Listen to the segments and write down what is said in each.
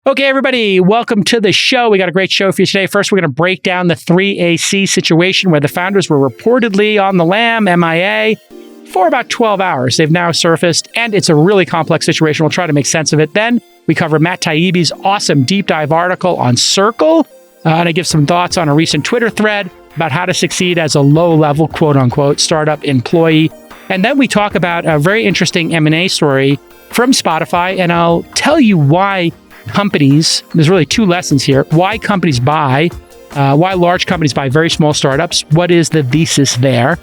Okay, everybody, welcome to the show. We got a great show for you today. First, we're going to break down the 3AC situation where the founders were reportedly on the lam, MIA, for about 12 hours. They've now surfaced, and it's a really complex situation. We'll try to make sense of it. Then we cover Matt Taibbi's awesome deep dive article on Circle, and I give some thoughts on a recent Twitter thread about how to succeed as a low-level, quote-unquote, startup employee. And then we talk about a very interesting M&A story from Spotify, and I'll tell you why companies, there's really two lessons here, why companies buy, why large companies buy very small startups, what is the thesis there,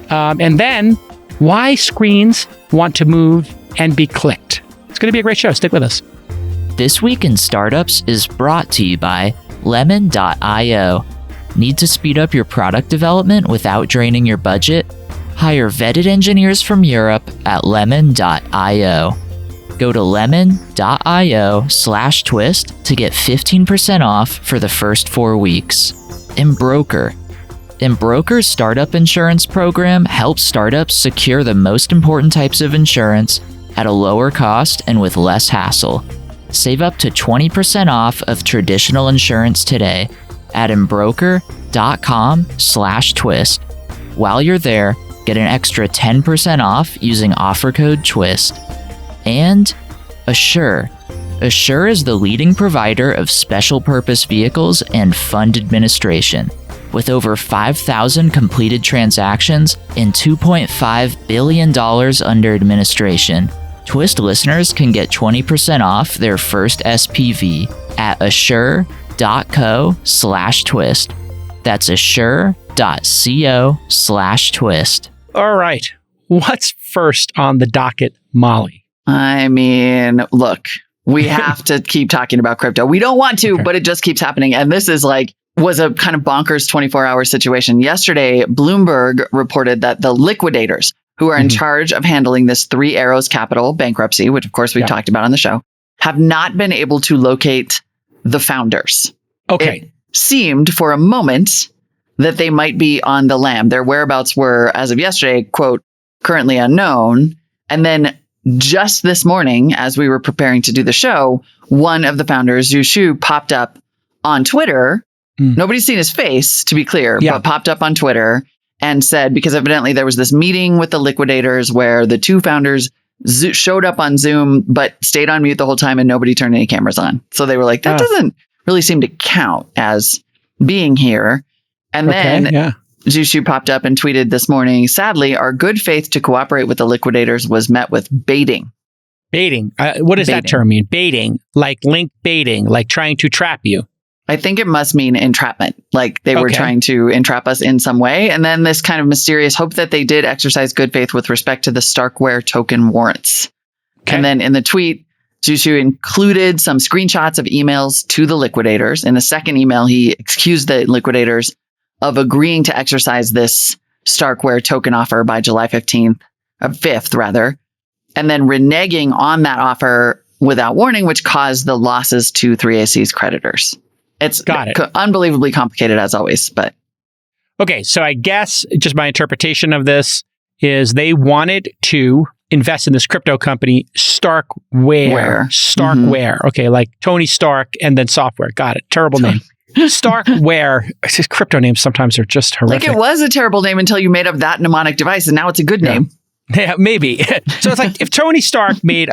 and then why screens want to move and be clicked. It's going to be a great show. Stick with us. This Week in Startups is brought to you by Lemon.io. Need to speed up your product development without draining your budget? Hire vetted engineers from Europe at Lemon.io. Go to lemon.io/twist to get 15% off for the first 4 weeks. Embroker. Embroker's startup insurance program helps startups secure the most important types of insurance at a lower cost and with less hassle. Save up to 20% off of traditional insurance today at embroker.com/twist. While you're there, get an extra 10% off using offer code TWIST. And Assure. Assure is the leading provider of special purpose vehicles and fund administration. With over 5,000 completed transactions and $2.5 billion under administration, Twist listeners can get 20% off their first SPV at assure.co/twist. That's assure.co/twist. All right. What's first on the docket, Molly? I mean, look, we have to keep talking about crypto. We don't want to, but it just keeps happening. And this is was a kind of bonkers 24-hour situation. Yesterday, Bloomberg reported that the liquidators who are in charge of handling this Three Arrows Capital bankruptcy, which of course we've talked about on the show, have not been able to locate the founders. Okay. It seemed for a moment that they might be on the lam. Their whereabouts were, as of yesterday, quote, currently unknown. And then just this morning, as we were preparing to do the show, one of the founders, Zhu, popped up on Twitter. Nobody's seen his face, to be clear, but popped up on Twitter and said, because evidently there was this meeting with the liquidators where the two founders showed up on Zoom, but stayed on mute the whole time and nobody turned any cameras on. So they were like, that doesn't really seem to count as being here. And then Zhu popped up and tweeted this morning, sadly, our good faith to cooperate with the liquidators was met with baiting. Baiting. What does that term mean? Baiting, like link baiting, like trying to trap you. I think it must mean entrapment, like they were trying to entrap us in some way. And then this kind of mysterious hope that they did exercise good faith with respect to the Starkware token warrants. Okay. And then in the tweet, Zhu included some screenshots of emails to the liquidators. In the second email, he accused the liquidators of agreeing to exercise this Starkware token offer by July 5th, and then reneging on that offer without warning, which caused the losses to 3AC's creditors. It's unbelievably complicated as always, but. Okay, so I guess just my interpretation of this is they wanted to invest in this crypto company, Starkware. Starkware. Okay, like Tony Stark and then software. Got it. Terrible name. Starkware. Crypto names sometimes are just horrific. Like it was a terrible name until you made up that mnemonic device, and now it's a good name. Yeah, maybe. So it's like if Tony Stark made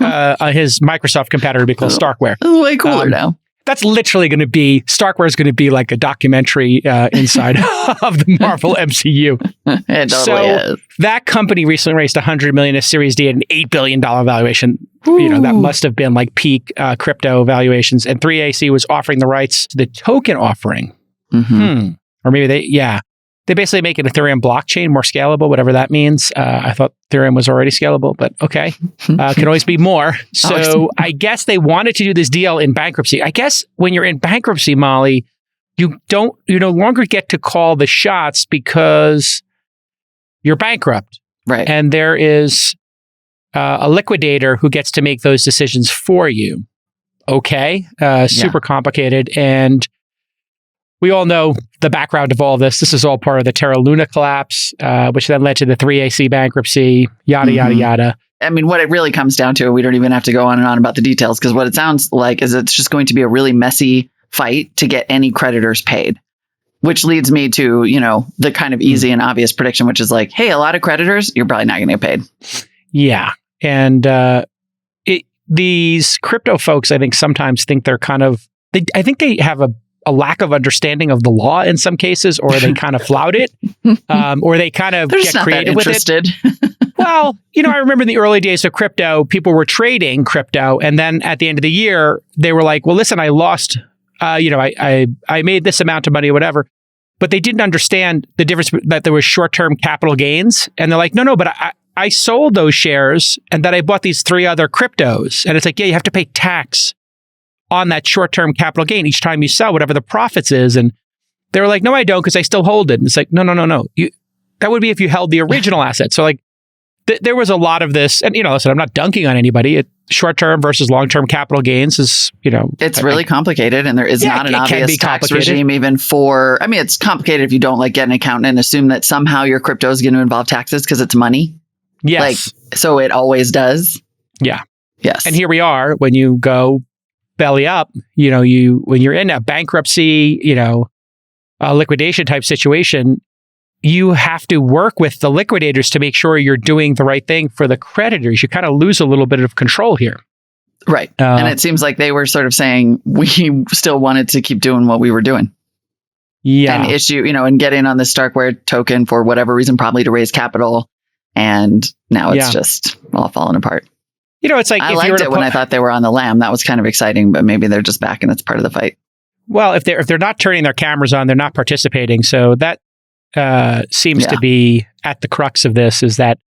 his Microsoft competitor be called Starkware. It's way cooler now. That's literally going to be, Starkware is going to be like a documentary inside of the Marvel MCU. It totally is. That company recently raised $100 million at Series D at an $8 billion valuation. Ooh. That must have been like peak crypto valuations. And 3AC was offering the rights to the token offering. Or maybe they basically make an Ethereum blockchain more scalable, whatever that means. I thought Ethereum was already scalable, but okay. Can always be more. So I guess they wanted to do this deal in bankruptcy. I guess when you're in bankruptcy, Molly, you no longer get to call the shots because you're bankrupt. Right. And there is a liquidator who gets to make those decisions for you. Okay. Super complicated. And we all know the background of all this. This is all part of the Terra Luna collapse, which then led to the 3AC bankruptcy, yada, yada, yada. I mean, what it really comes down to, we don't even have to go on and on about the details, because what it sounds like is it's just going to be a really messy fight to get any creditors paid, which leads me to, the kind of easy and obvious prediction, which is like, hey, a lot of creditors, you're probably not going to get paid. Yeah. And these crypto folks, I think, sometimes think they're kind of, I think they have a lack of understanding of the law in some cases, or they kind of flout it, or they kind of get creative with it. Well, I remember in the early days of crypto, people were trading crypto. And then at the end of the year, they were like, well, listen, I lost, I made this amount of money or whatever. But they didn't understand the difference, that there was short-term capital gains. And they're like, no, but I sold those shares and then I bought these 3 other cryptos. And it's like, yeah, you have to pay tax on that short-term capital gain each time you sell, whatever the profits is. And they were like, no, I don't, because I still hold it. And it's like, no. That would be if you held the original asset. So like, there was a lot of this. And, listen, I'm not dunking on anybody. Short-term versus long-term capital gains is, It's really complicated, and there is not an obvious tax regime even for, it's complicated if you don't get an accountant and assume that somehow your crypto is going to involve taxes because it's money. Yes. So it always does. Yeah. Yes. And here we are, when you go belly up, when you're in a bankruptcy, a liquidation type situation, you have to work with the liquidators to make sure you're doing the right thing for the creditors. You kind of lose a little bit of control here. Right. And it seems like they were sort of saying we still wanted to keep doing what we were doing. Yeah. And issue, and get in on the Starkware token for whatever reason, probably to raise capital. And now it's just all falling apart. It's like, I liked it when I thought they were on the lam. That was kind of exciting, but maybe they're just back and it's part of the fight. Well, if they're not turning their cameras on, they're not participating. So that seems to be at the crux of this, is that,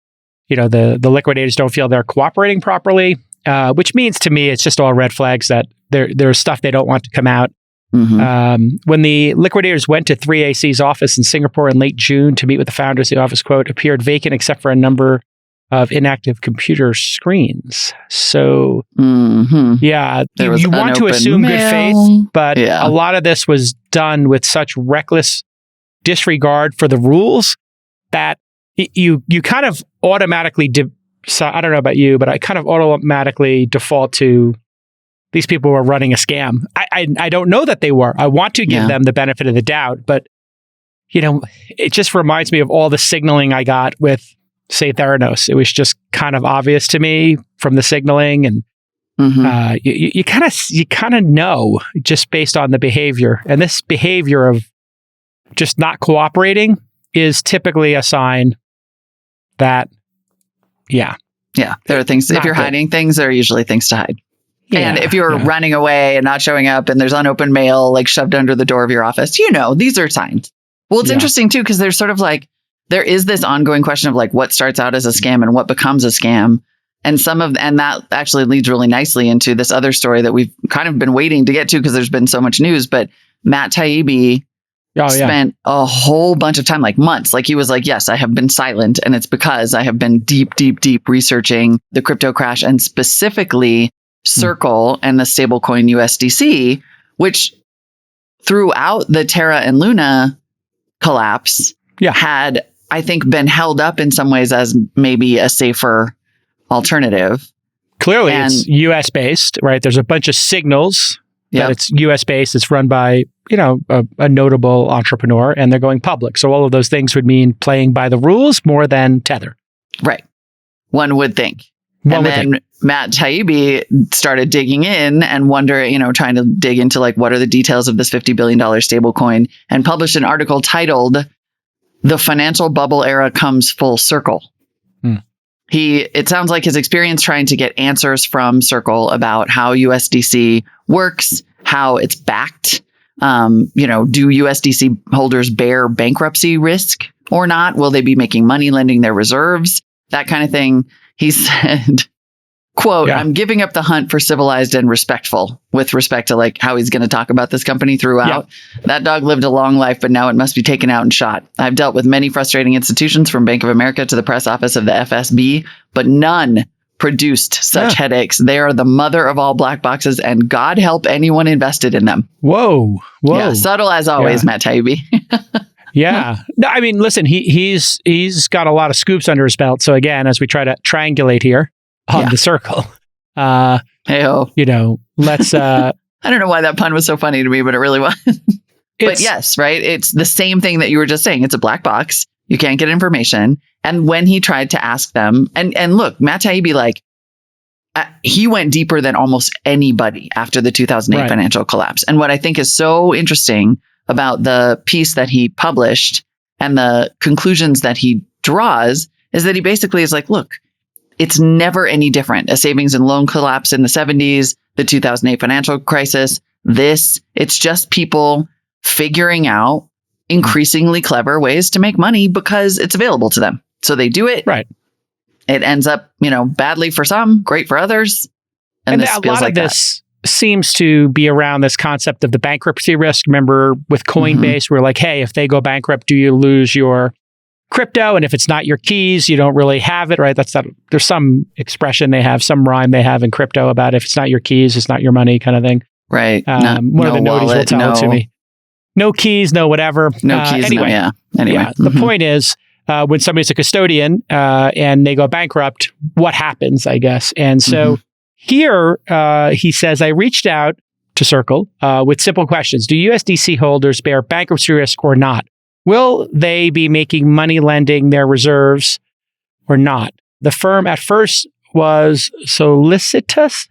the liquidators don't feel they're cooperating properly, which means to me, it's just all red flags that there's stuff they don't want to come out. Mm-hmm. When the liquidators went to 3AC's office in Singapore in late June to meet with the founders, the office, quote, appeared vacant except for a number of inactive computer screens. So, yeah, you want to assume good faith, but a lot of this was done with such reckless disregard for the rules that you kind of automatically, I don't know about you, but I kind of automatically default to these people were running a scam. I don't know that they were. I want to give them the benefit of the doubt, but it just reminds me of all the signaling I got with, say, Theranos. It was just kind of obvious to me from the signaling, and you kind of know just based on the behavior. And this behavior of just not cooperating is typically a sign that, there are things. If you're hiding things, there are usually things to hide. And if you're running away and not showing up, and there's unopened mail shoved under the door of your office, these are signs. Well, it's interesting too, because there's sort of there is this ongoing question of what starts out as a scam and what becomes a scam. And and that actually leads really nicely into this other story that we've kind of been waiting to get to because there's been so much news. But Matt Taibbi spent a whole bunch of time, months. He was like, yes, I have been silent. And it's because I have been deep researching the crypto crash, and specifically Circle and the stablecoin USDC, which throughout the Terra and Luna collapse had, I think, been held up in some ways as maybe a safer alternative. Clearly, it's US based, right? There's a bunch of signals that it's US based. It's run by, a notable entrepreneur, and they're going public. So all of those things would mean playing by the rules more than Tether. Right. One would think. Matt Taibbi started digging in and trying to dig into what are the details of this $50 billion stablecoin, and published an article titled "The Financial Bubble Era Comes Full Circle." It sounds like his experience trying to get answers from Circle about how USDC works, how it's backed. Do USDC holders bear bankruptcy risk or not? Will they be making money lending their reserves? That kind of thing. He said, quote, I'm giving up the hunt for civilized and respectful, with respect to how he's going to talk about this company throughout. That dog lived a long life, but now it must be taken out and shot. I've dealt with many frustrating institutions, from Bank of America to the press office of the FSB, but none produced such headaches. They are the mother of all black boxes, and God help anyone invested in them. Whoa. Yeah, subtle as always, Matt Taibbi. No, I mean, listen, he's got a lot of scoops under his belt. So again, as we try to triangulate here, on the circle. Hey-ho. Let's... I don't know why that pun was so funny to me, but it really was. But yes, right? It's the same thing that you were just saying. It's a black box. You can't get information. And when he tried to ask them, and look, Matt Taibbi, he went deeper than almost anybody after the 2008 financial collapse. And what I think is so interesting about the piece that he published and the conclusions that he draws is that he basically is like, look, it's never any different. A savings and loan collapse in the 70s, the 2008 financial crisis, it's just people figuring out increasingly clever ways to make money because it's available to them. So they do it. Right. It ends up, badly for some, great for others. And this feels like this seems to be around this concept of the bankruptcy risk. Remember with Coinbase, we're like, hey, if they go bankrupt, do you lose your crypto? And if it's not your keys, you don't really have it, right? There's some expression they have, some rhyme they have in crypto about if it's not your keys, it's not your money kind of thing. Right. One of the noties will tell it to me. No keys, no whatever. No keys. Anyway. The point is, when somebody's a custodian and they go bankrupt, what happens, I guess? And so here he says, I reached out to Circle with simple questions. Do USDC holders bear bankruptcy risk or not? Will they be making money lending their reserves or not? The firm at first was solicitous,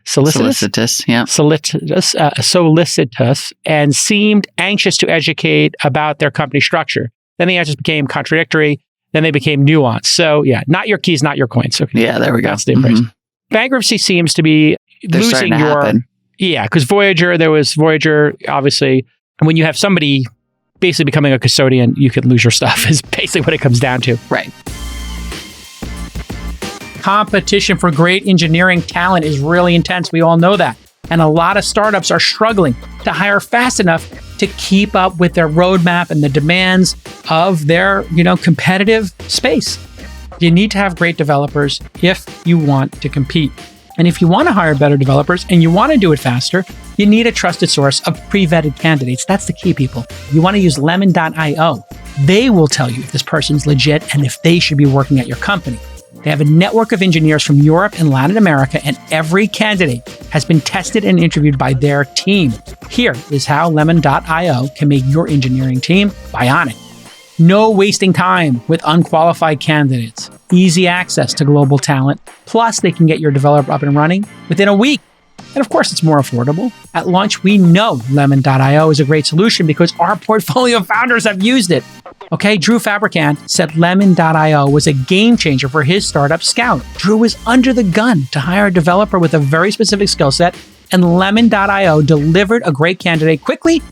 and seemed anxious to educate about their company structure. Then the answers became contradictory. Then they became nuanced. So not your keys, not your coins. Okay. Yeah, there we go. That's the impression. Bankruptcy seems to be losing happen. Yeah, because there was Voyager, obviously. When you have somebody basically becoming a custodian, you can lose your stuff is basically what it comes down to. Right. Competition for great engineering talent is really intense. We all know that. And a lot of startups are struggling to hire fast enough to keep up with their roadmap and the demands of their, competitive space. You need to have great developers if you want to compete. And if you want to hire better developers and you want to do it faster, you need a trusted source of pre-vetted candidates. That's the key, people. You want to use lemon.io. They will tell you if this person's legit and if they should be working at your company. They have a network of engineers from Europe and Latin America, and every candidate has been tested and interviewed by their team. Here is how lemon.io can make your engineering team bionic. No wasting time with unqualified candidates. Easy access to global talent. Plus, they can get your developer up and running within a week. And of course, it's more affordable. At launch, we know lemon.io is a great solution because our portfolio founders have used it. Okay, Drew Fabricant said lemon.io was a game changer for his startup Scout. Drew was under the gun to hire a developer with a very specific skill set, and lemon.io delivered a great candidate quickly,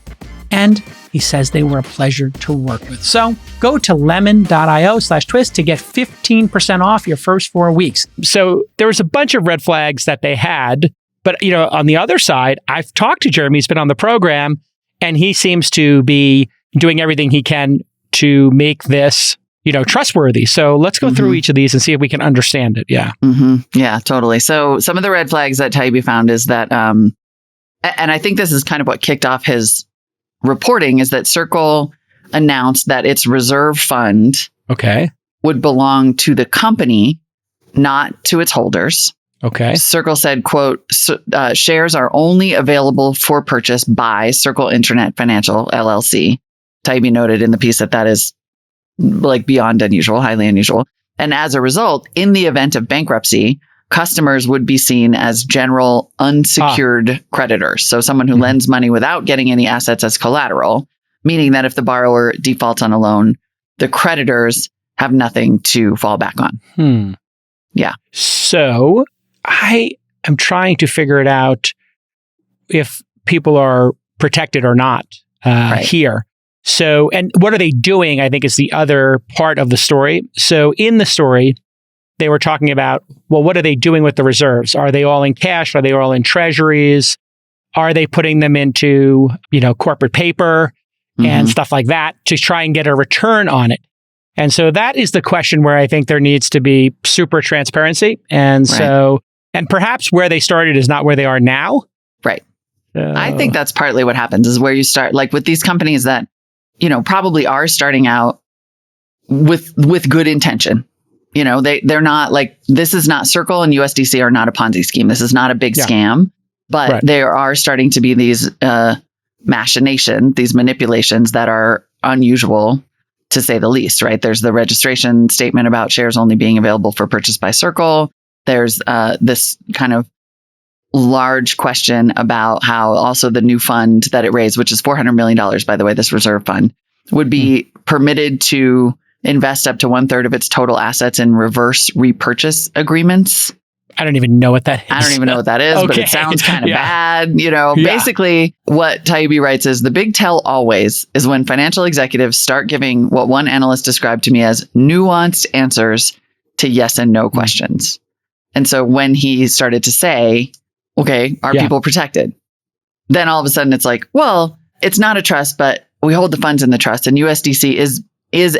and he says they were a pleasure to work with. So go to lemon.io/twist to get 15% off your first 4 weeks. So there was a bunch of red flags that they had, but on the other side, I've talked to Jeremy, he's been on the program, and he seems to be doing everything he can to make this, trustworthy. So let's go through each of these and see if we can understand it. Yeah. Yeah, totally. So some of the red flags that Taibbi found is that, and I think this is kind of what kicked off his reporting, is that Circle announced that its reserve fund would belong to the company, not to its holders. Okay. Circle said, quote, shares are only available for purchase by Circle Internet Financial LLC. Taibbi noted in the piece that is beyond unusual, highly unusual. And as a result, in the event of bankruptcy, customers would be seen as general unsecured creditors. So someone who lends money without getting any assets as collateral, meaning that if the borrower defaults on a loan, the creditors have nothing to fall back on. Yeah. So I am trying to figure it out if people are protected or not here. So, and what are they doing, I think, is the other part of the story. So in the story, they were talking about, well, what are they doing with the reserves? Are they all in cash? Are they all in treasuries? Are they putting them into, corporate paper and stuff like that to try and get a return on it? And so that is the question where I think there needs to be super transparency. And so, and perhaps where they started is not where they are now. Right. I think that's partly what happens, is where you start, like with these companies that, probably are starting out with good intention. they're not like, this is not Circle and USDC are not a Ponzi scheme. This is not a big scam, but there are starting to be these machinations, these manipulations that are unusual, to say the least, right? There's the registration statement about shares only being available for purchase by Circle. There's this kind of large question about how also the new fund that it raised, which is $400 million, by the way, this reserve fund, would be permitted to invest up to 1/3 of its total assets in reverse repurchase agreements. I don't even know what that is. I don't even know what that is, but it sounds kind of bad. Basically what Taibbi writes is the big tell always is when financial executives start giving what one analyst described to me as nuanced answers to yes and no questions. And so when he started to say, okay, are people protected? Then all of a sudden it's like, well, it's not a trust, but we hold the funds in the trust, and USDC is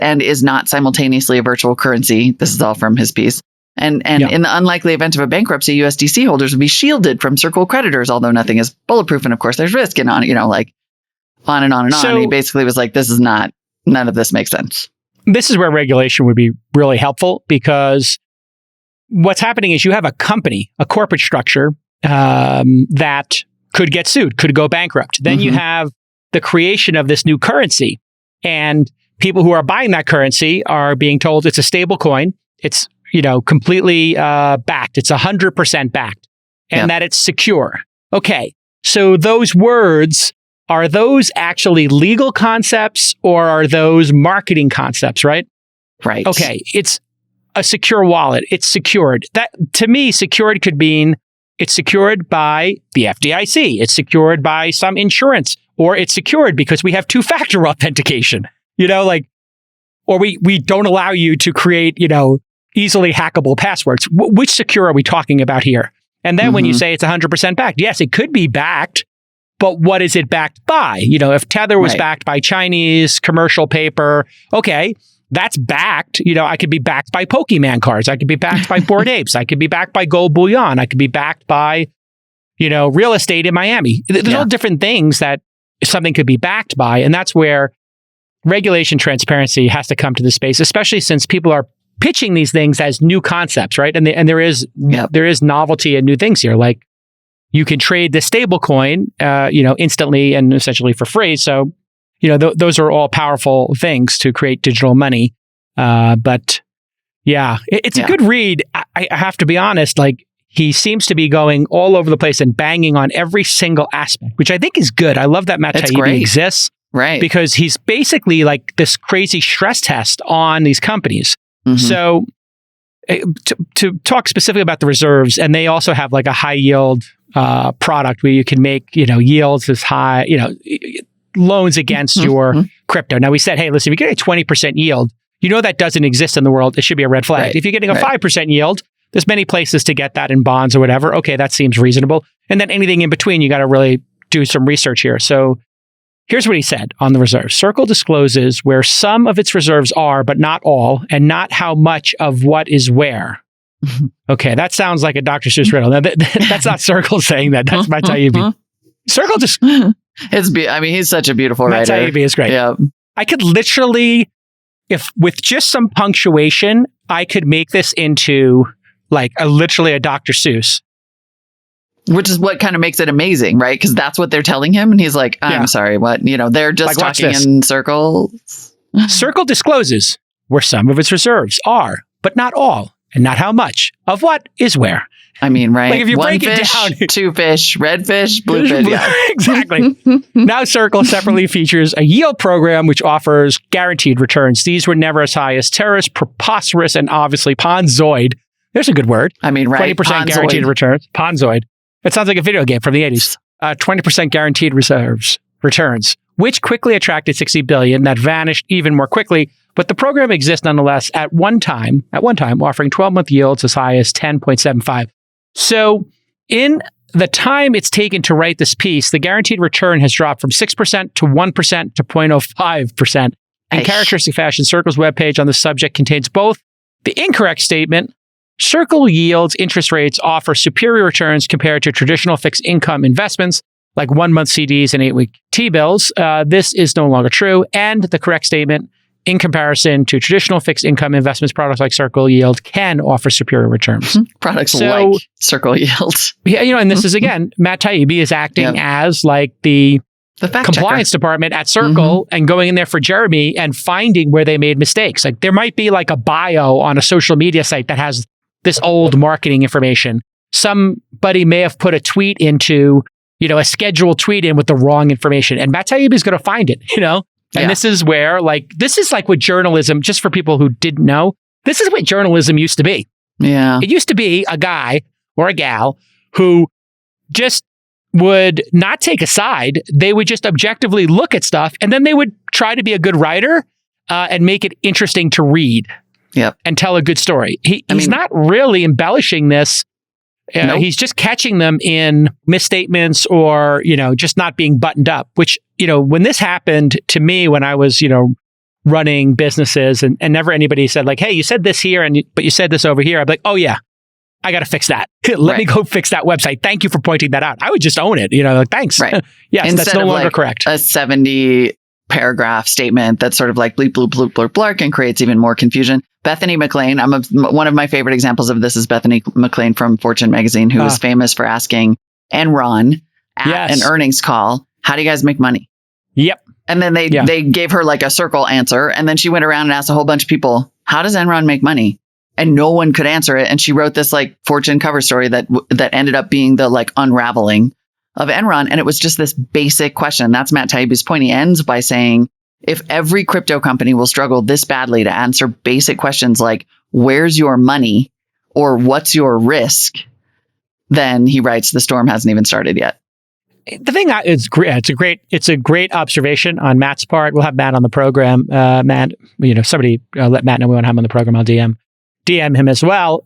and is not simultaneously a virtual currency. This is all from his piece. And in the unlikely event of a bankruptcy, USDC holders would be shielded from Circle creditors, although nothing is bulletproof. And of course, there's risk and on and on and on. And he basically was like, none of this makes sense. This is where regulation would be really helpful, because what's happening is you have a company, a corporate structure that could get sued, could go bankrupt. Then you have the creation of this new currency, and people who are buying that currency are being told it's a stable coin. It's completely backed. It's 100% backed, and that it's secure. Okay. So those words, are those actually legal concepts or are those marketing concepts, right? Right. Okay. It's a secure wallet. It's secured. That, to me, secured could mean it's secured by the FDIC. It's secured by some insurance, or it's secured because we have two-factor authentication, or we don't allow you to create, easily hackable passwords. Which secure are we talking about here? And then when you say it's 100% backed, yes, it could be backed, but what is it backed by? If Tether was backed by Chinese commercial paper, okay, that's backed. I could be backed by Pokemon cards. I could be backed by Bored Apes. I could be backed by gold bullion. I could be backed by, real estate in Miami. There's all different things that something could be backed by. And that's where regulation transparency has to come to the space, especially since people are pitching these things as new concepts, right? And there is novelty and new things here. Like you can trade the stable coin, instantly and essentially for free. So, those are all powerful things to create digital money. But it's a good read. I have to be honest, like he seems to be going all over the place and banging on every single aspect, which I think is good. I love that Matt Taibbi exists. Right. Because he's basically like this crazy stress test on these companies. So to talk specifically about the reserves, and they also have like a high yield product where you can make, yields as high, loans against your crypto. Now we said, hey, listen, if you get a 20% yield, that doesn't exist in the world. It should be a red flag. Right. If you're getting a 5% yield, there's many places to get that in bonds or whatever. Okay, that seems reasonable. And then anything in between, you got to really do some research here. So here's what he said on the reserves. Circle discloses where some of its reserves are, but not all, and not how much of what is where. Okay, that sounds like a Dr. Seuss riddle. Now, that's not Circle saying that. That's Matt Taibbi. Circle just... he's such a beautiful writer. Matt Taibbi is great. Yeah. I could literally, if with just some punctuation, I could make this into like literally a Dr. Seuss. Which is what kind of makes it amazing, right? Because that's what they're telling him. And he's like, I'm sorry, what? They're just like, talking in circles. Circle discloses where some of its reserves are, but not all, and not how much of what is where. Right? Like if you One break fish, it down. 2 fish, red fish, blue fish. Yeah. Exactly. Now Circle separately features a yield program which offers guaranteed returns. These were never as high as Terrace, Preposterous, and obviously Ponzoid. There's a good word. Right. 20% guaranteed returns. Ponzoid. It sounds like a video game from the 80s. 20% guaranteed returns, which quickly attracted $60 billion that vanished even more quickly. But the program exists nonetheless at one time, offering 12-month yields as high as 10.75. So in the time it's taken to write this piece, the guaranteed return has dropped from 6% to 1% to 0.05%. In characteristic fashion, Circle's webpage on the subject contains both the incorrect statement, Circle yields interest rates offer superior returns compared to traditional fixed income investments like 1-month CDs and 8-week T-bills. This is no longer true. And the correct statement, in comparison to traditional fixed income investments, products like Circle Yield can offer superior returns. Products like Circle Yield. Yeah, and this is, again, Matt Taibbi is acting as like the compliance department at Circle and going in there for Jeremy and finding where they made mistakes. Like there might be like a bio on a social media site that has this old marketing information. Somebody may have put a tweet into, a scheduled tweet in with the wrong information, and Matt Taibbi is going to find it, And this is where, this is like what journalism, just for people who didn't know, this is what journalism used to be. Yeah. It used to be a guy or a gal who just would not take a side. They would just objectively look at stuff, and then they would try to be a good writer and make it interesting to read and tell a good story. He's not really embellishing this. Nope. He's just catching them in misstatements or, just not being buttoned up, which, when this happened to me when I was, running businesses and never anybody said like, hey, you said this here, but you said this over here. I'd be like, oh yeah, I got to fix that. Let me go fix that website. Thank you for pointing that out. I would just own it, thanks. Right. Yes, instead that's no longer like correct. A 70 paragraph statement that's sort of like bleep, bloop, bloop, blurk, blark and creates even more confusion. Bethany McLean, one of my favorite examples of this is Bethany McLean from Fortune magazine, who is famous for asking Enron at an earnings call, how do you guys make money? Yep. And then they gave her like a circle answer. And then she went around and asked a whole bunch of people, how does Enron make money? And no one could answer it. And she wrote this like Fortune cover story that ended up being the like unraveling of Enron. And it was just this basic question. That's Matt Taibbi's point. He ends by saying, if every crypto company will struggle this badly to answer basic questions like, where's your money or what's your risk? Then he writes, the storm hasn't even started yet. The thing is great. It's a great observation on Matt's part. We'll have Matt on the program. Matt, somebody let Matt know we want to have him on the program. I'll DM him as well.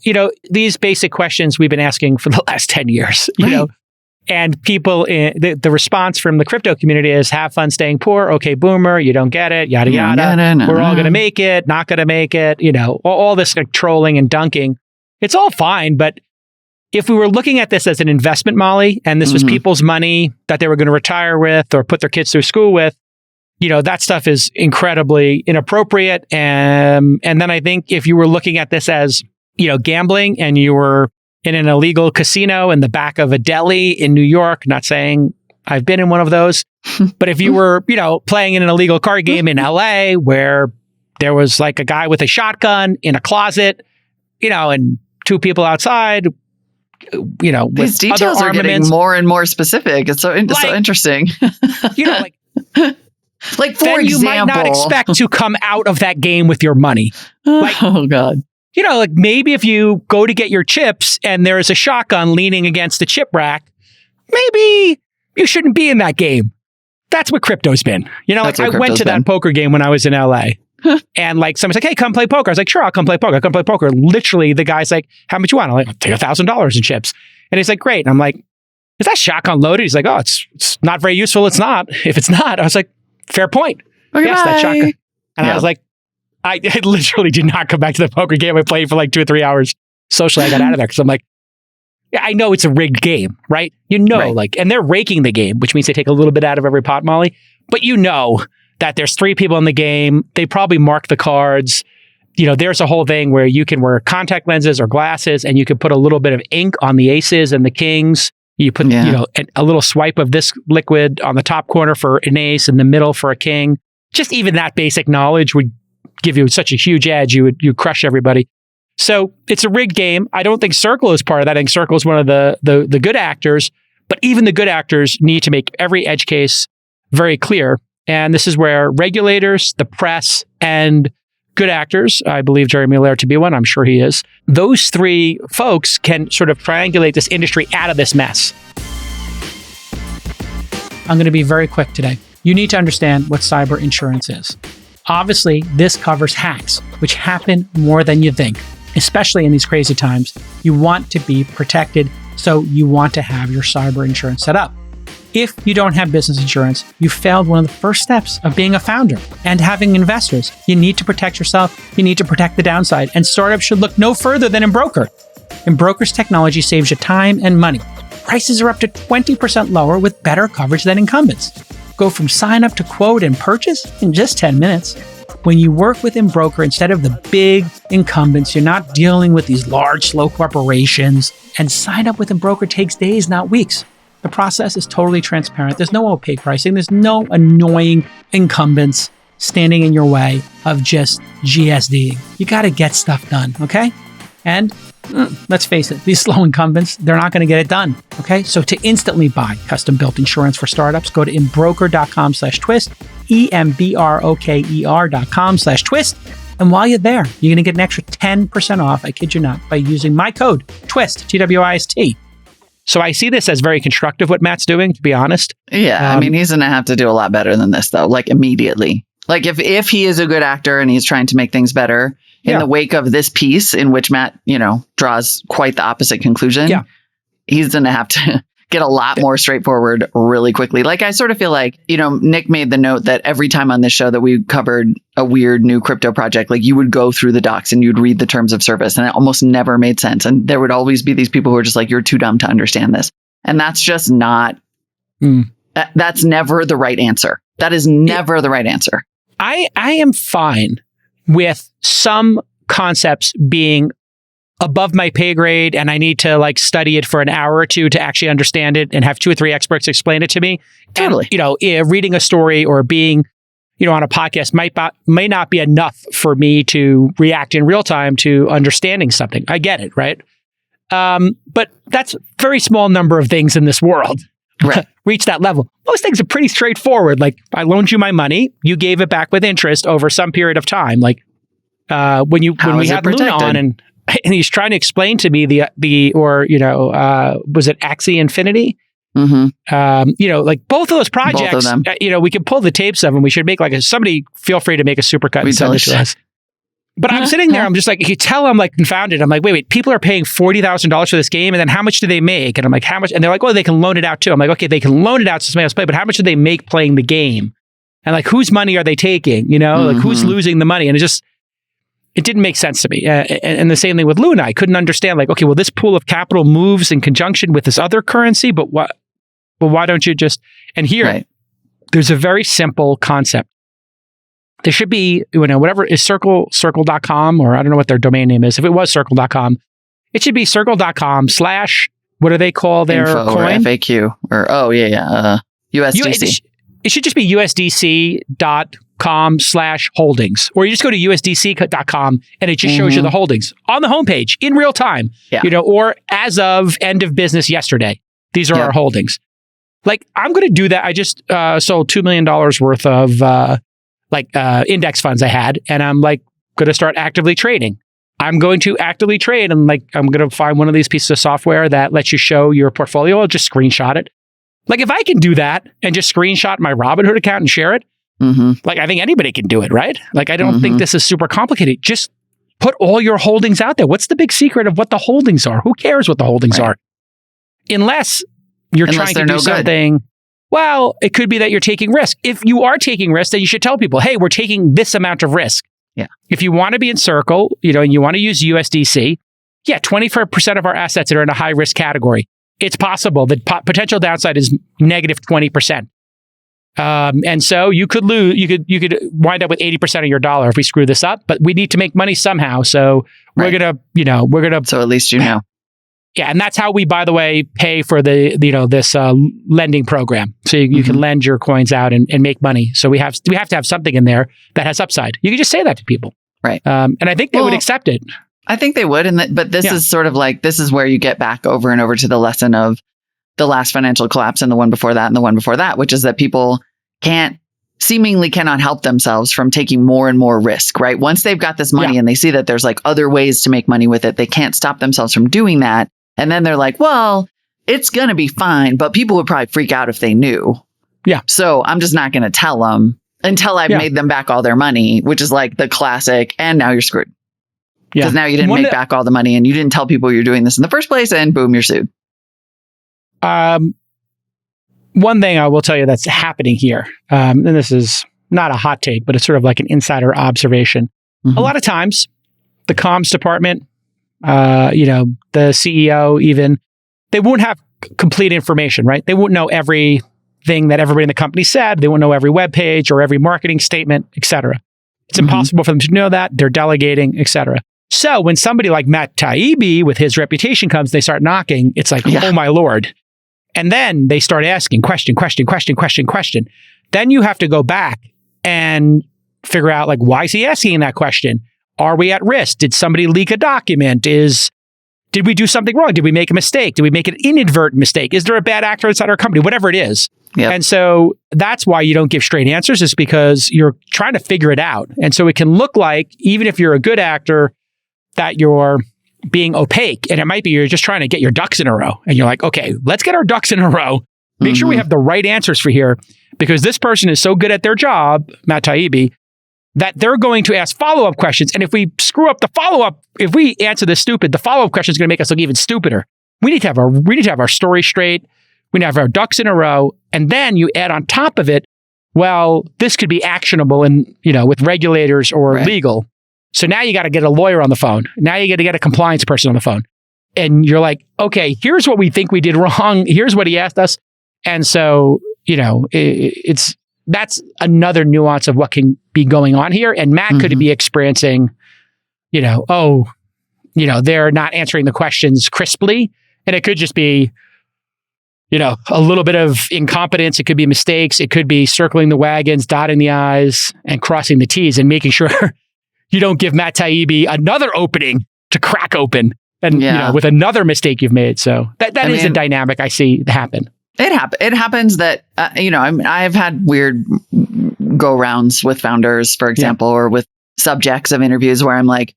These basic questions we've been asking for the last 10 years, and people, the response from the crypto community is have fun staying poor. Okay, boomer, you don't get it, yada, yada. We're all going to make it, not going to make it, all this like trolling and dunking. It's all fine. But if we were looking at this as an investment, Molly, and this was people's money that they were going to retire with or put their kids through school with, that stuff is incredibly inappropriate. And then I think if you were looking at this as, gambling and you were in an illegal casino in the back of a deli in New York, not saying I've been in one of those, but if you were, playing in an illegal card game in LA where there was like a guy with a shotgun in a closet, and two people outside, these details are getting more and more specific. It's so interesting. Like for example, you might not expect to come out of that game with your money. Oh God. Like maybe if you go to get your chips and there is a shotgun leaning against the chip rack, maybe you shouldn't be in that game. That's what crypto's been. I went to that poker game when I was in LA. And like someone's like, hey, come play poker. I was like, sure, I'll come play poker. I'll come play poker. Literally, the guy's like, how much you want? I'm like, I'll take $1,000 in chips. And he's like, great. And I'm like, is that shotgun loaded? He's like, oh, it's not very useful. It's not. If it's not, I was like, fair point. Okay, yes, that shotgun. And I was like, I literally did not come back to the poker game. I played for like 2 or 3 hours. Socially, I got out of there because I'm like, yeah, I know it's a rigged game, right? And they're raking the game, which means they take a little bit out of every pot, Molly. But that there's 3 people in the game. They probably mark the cards. There's a whole thing where you can wear contact lenses or glasses and you can put a little bit of ink on the aces and the kings. You put, a little swipe of this liquid on the top corner for an ace, in the middle for a king. Just even that basic knowledge would give you such a huge edge. You crush everybody. So it's a rigged game. I don't think Circle is part of that. I think Circle is one of the good actors, but even the good actors need to make every edge case very clear. And this is where regulators, the press, and good actors, I believe Jeremy Allaire to be one, I'm sure he is, those 3 folks can sort of triangulate this industry out of this mess. I'm going to be very quick today. You need to understand what cyber insurance is. Obviously, this covers hacks, which happen more than you think, especially in these crazy times. You want to be protected, so you want to have your cyber insurance set up. If you don't have business insurance, you failed one of the first steps of being a founder and having investors. You need to protect yourself. You need to protect the downside. And startups should look no further than Embroker. Embroker's technology saves you time and money. Prices are up to 20% lower with better coverage than incumbents. Go from sign up to quote and purchase in just 10 minutes. When you work with Embroker, instead of the big incumbents, you're not dealing with these large, slow corporations. And sign up with Embroker takes days, not weeks. The process is totally transparent. There's no opaque pricing. There's no annoying incumbents standing in your way of just GSDing. You got to get stuff done, okay? And let's face it, these slow incumbents, they're not going to get it done, okay? So to instantly buy custom-built insurance for startups, go to embroker.com/twist, EMBROKER.com/twist. And while you're there, you're going to get an extra 10% off, I kid you not, by using my code, TWIST, TWIST. So I see this as very constructive, what Matt's doing, to be honest. Yeah, I mean, he's going to have to do a lot better than this, though, like immediately. Like if he is a good actor and he's trying to make things better in the wake of this piece in which Matt, draws quite the opposite conclusion, he's going to have to get a lot more straightforward really quickly. Like, I sort of feel like, Nick made the note that every time on this show that we covered a weird new crypto project, like you would go through the docs and you'd read the terms of service and it almost never made sense. And there would always be these people who are just like, you're too dumb to understand this. And that's just not, that's never the right answer. That is never the right answer. I am fine with some concepts being above my pay grade and I need to study it for an hour or two to actually understand it and have 2 or 3 experts explain it to me. Totally. And, reading a story or being, on a podcast may not be enough for me to react in real time to understanding something. I get it, right? But that's a very small number of things in this world. Right. Reach that level. Most things are pretty straightforward. Like, I loaned you my money, you gave it back with interest over some period of time. Like when we had Luna on and he's trying to explain to me was it Axie Infinity? Mm-hmm. Both of those projects, both of them. We could pull the tapes of them. We should make somebody feel free to make a supercut and send it to us. But I'm sitting there, I'm just like, you tell I'm confounded. I'm like, wait, people are paying $40,000 for this game. And then how much do they make? And I'm like, how much? And they're like, oh, they can loan it out too. I'm like, okay, they can loan it out to somebody else play, but how much do they make playing the game? And whose money are they taking? Who's losing the money? And it didn't make sense to me. And the same thing with Luna. I couldn't understand this pool of capital moves in conjunction with this other currency, but why don't you just, and here, there's a very simple concept. There should be, whatever is circle.com, or I don't know what their domain name is. If it was circle.com, it should be circle.com/ what do they call their info coin? Or FAQ or, USDC. It should just be USDC.com/holdings, or you just go to USDC.com and it just shows you the holdings on the homepage in real time, or as of end of business yesterday. These are our holdings. I'm going to do that. I just sold $2 million worth of index funds I had, and I'm going to start actively trading. I'm going to actively trade, and I'm going to find one of these pieces of software that lets you show your portfolio. I'll just screenshot it. If I can do that and just screenshot my Robinhood account and share it, I think anybody can do it, right? I don't think this is super complicated. Just put all your holdings out there. What's the big secret of what the holdings are? Who cares what the holdings are? Unless you're trying to do something. Well, it could be that you're taking risk. If you are taking risk, then you should tell people, hey, we're taking this amount of risk. Yeah. If you want to be in Circle, and you want to use USDC, 25% of our assets are in a high risk category. It's possible that potential downside is negative 20%. And so you could lose, you could wind up with 80% of your dollar if we screw this up, but we need to make money somehow. So we're going to, so at least Yeah, and that's how we, by the way, pay for the this lending program. So you can lend your coins out and make money. So we have to have something in there that has upside. You can just say that to people, right? And I think they would accept it. I think they would, but this is sort of this is where you get back over and over to the lesson of the last financial collapse and the one before that and the one before that, which is that people seemingly cannot help themselves from taking more and more risk, right? Once they've got this money and they see that there's other ways to make money with it, they can't stop themselves from doing that. And then they're like, well, it's going to be fine, but people would probably freak out if they knew. Yeah. So I'm just not going to tell them until I've made them back all their money, which is the classic, and now you're screwed. Because now you didn't make back all the money and you didn't tell people you're doing this in the first place, and boom, you're sued. One thing I will tell you that's happening here, and this is not a hot take, but it's sort of like an insider observation. A lot of times, the comms department, the CEO even, they won't have complete information, right? They won't know everything that everybody in the company said. They won't know every web page or every marketing statement, etc. It's impossible for them to know that. They're delegating, etc. So when somebody like Matt Taibbi with his reputation comes, they start knocking. It's like, oh my Lord. And then they start asking question. Then you have to go back and figure out, like, why is he asking that question? Are we at risk? Did somebody leak a document? Did we do something wrong? Did we make a mistake? Did we make an inadvertent mistake? Is there a bad actor inside our company? Whatever it is. Yep. And so that's why you don't give straight answers, is because you're trying to figure it out. And so it can look like, even if you're a good actor, that you're being opaque. And it might be you're just trying to get your ducks in a row. And you're like, okay, let's get our ducks in a row. Make sure we have the right answers for here, because this person is so good at their job, Matt Taibbi, that they're going to ask follow-up questions. And if we screw up the follow-up, if we answer this stupid, the follow-up question is going to make us look even stupider. We need to have our story straight. We need to have our ducks in a row. And then you add on top of it, well, this could be actionable with regulators or legal. So now you got to get a lawyer on the phone. Now you got to get a compliance person on the phone. And you're like, okay, here's what we think we did wrong. Here's what he asked us. And so, that's another nuance of what can be going on here. And Matt could be experiencing, they're not answering the questions crisply. And it could just be, a little bit of incompetence. It could be mistakes. It could be circling the wagons, dotting the I's, and crossing the T's, and making sure you don't give Matt Taibbi another opening to crack open and, with another mistake you've made. So that is a dynamic I see happen. It happens that, I've had weird go-rounds with founders, for example, or with subjects of interviews where I'm like,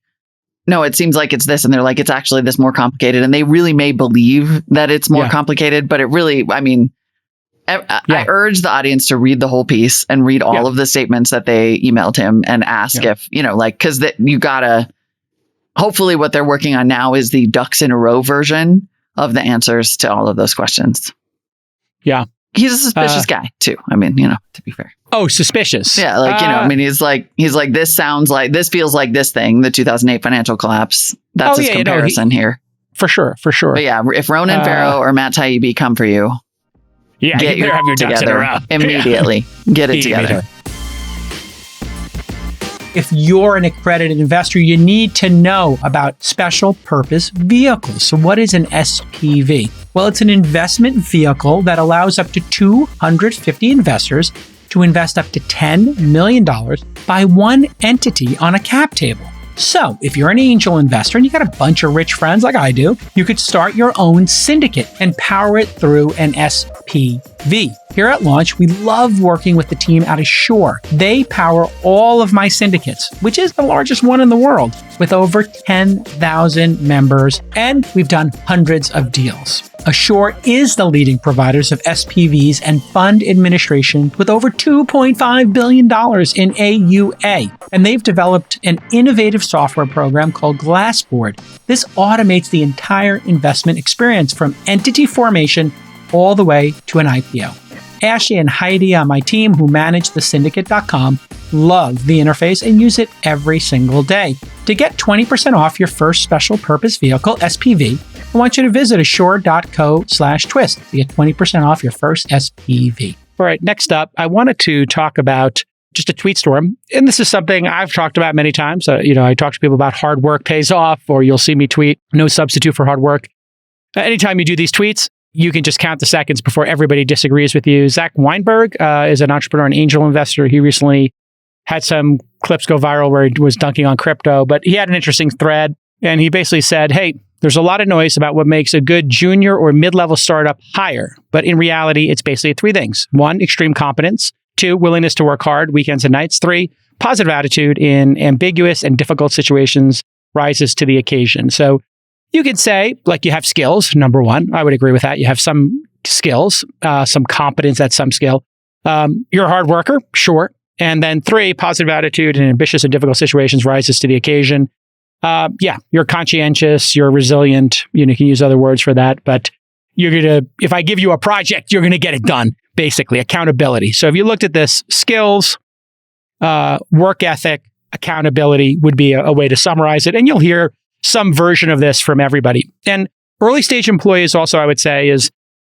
no, it seems like it's this. And they're like, it's actually this more complicated. And they really may believe that it's more complicated, but it really, I urge the audience to read the whole piece and read all of the statements that they emailed him and ask if, because you gotta, hopefully what they're working on now is the ducks in a row version of the answers to all of those questions. Yeah. He's a suspicious guy too. To be fair. Oh, suspicious. Yeah. He's like, this feels like this thing, the 2008 financial collapse. That's his comparison here. For sure. But yeah, if Ronan Farrow or Matt Taibbi come for you, get your ducks in a row. Immediately. Get it together. If you're an accredited investor, you need to know about special purpose vehicles. So what is an SPV? Well, it's an investment vehicle that allows up to 250 investors to invest up to $10 million by one entity on a cap table. So if you're an angel investor and you got a bunch of rich friends like I do, you could start your own syndicate and power it through an SPV. Here at Launch, we love working with the team out of Shore. They power all of my syndicates, which is the largest one in the world, with over 10,000 members, and we've done hundreds of deals. Ashore is the leading providers of SPVs and fund administration with over $2.5 billion in AUA. And they've developed an innovative software program called Glassboard. This automates the entire investment experience from entity formation all the way to an IPO. Ashley and Heidi on my team, who manage the syndicate.com, love the interface and use it every single day. To get 20% off your first special purpose vehicle, SPV, I want you to visit ashore.co/twist to get 20% off your first SPV. All right, next up, I wanted to talk about just a tweet storm. And this is something I've talked about many times. I talk to people about hard work pays off, or you'll see me tweet, no substitute for hard work. Anytime you do these tweets, you can just count the seconds before everybody disagrees with you. Zach Weinberg is an entrepreneur and angel investor. He recently had some clips go viral where he was dunking on crypto, but he had an interesting thread. And he basically said, hey, there's a lot of noise about what makes a good junior or mid-level startup hire. But in reality, it's basically three things. 1, extreme competence. 2, willingness to work hard, weekends and nights. 3, positive attitude in ambiguous and difficult situations rises to the occasion. So you could say, like, you have skills, number 1. I would agree with that. You have some skills, some competence at some skill. You're a hard worker, sure. And then 3, positive attitude in ambitious and difficult situations rises to the occasion. You're conscientious, you're resilient. You can use other words for that, but if I give you a project, you're going to get it done, basically. Accountability. So if you looked at this, skills, work ethic, accountability would be a way to summarize it. And you'll hear some version of this from everybody. And early stage employees also, I would say, is,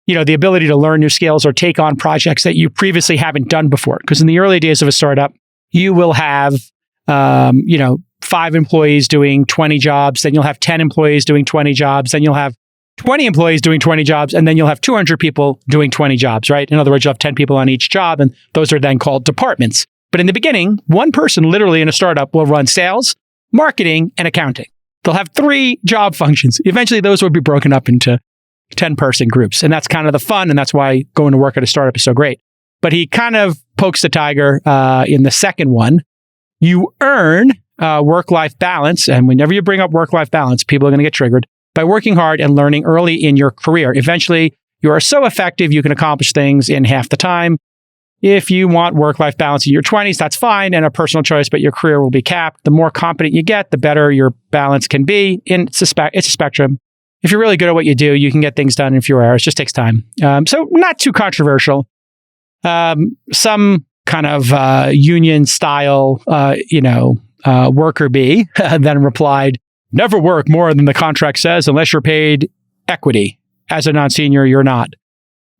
the ability to learn new skills or take on projects that you previously haven't done before. Because in the early days of a startup, you will have 5 employees doing 20 jobs, then you'll have 10 employees doing 20 jobs, then you'll have 20 employees doing 20 jobs, and then you'll have 200 people doing 20 jobs, right? In other words, you'll have 10 people on each job, and those are then called departments. But in the beginning, one person literally in a startup will run sales, marketing, and accounting. They'll have 3 job functions. Eventually, those will be broken up into 10-person groups. And that's kind of the fun, and that's why going to work at a startup is so great. But he kind of pokes the tiger in the second one. You earn work-life balance, and whenever you bring up work-life balance, people are going to get triggered by working hard and learning early in your career. Eventually, you are so effective, you can accomplish things in half the time. If you want work-life balance in your 20s, that's fine and a personal choice, but your career will be capped. The more competent you get, the better your balance can be. It's a spectrum. If you're really good at what you do, you can get things done in fewer hours. It just takes time. So not too controversial. Some kind of union-style, worker bee then replied, "Never work more than the contract says unless you're paid equity. As a non-senior, you're not.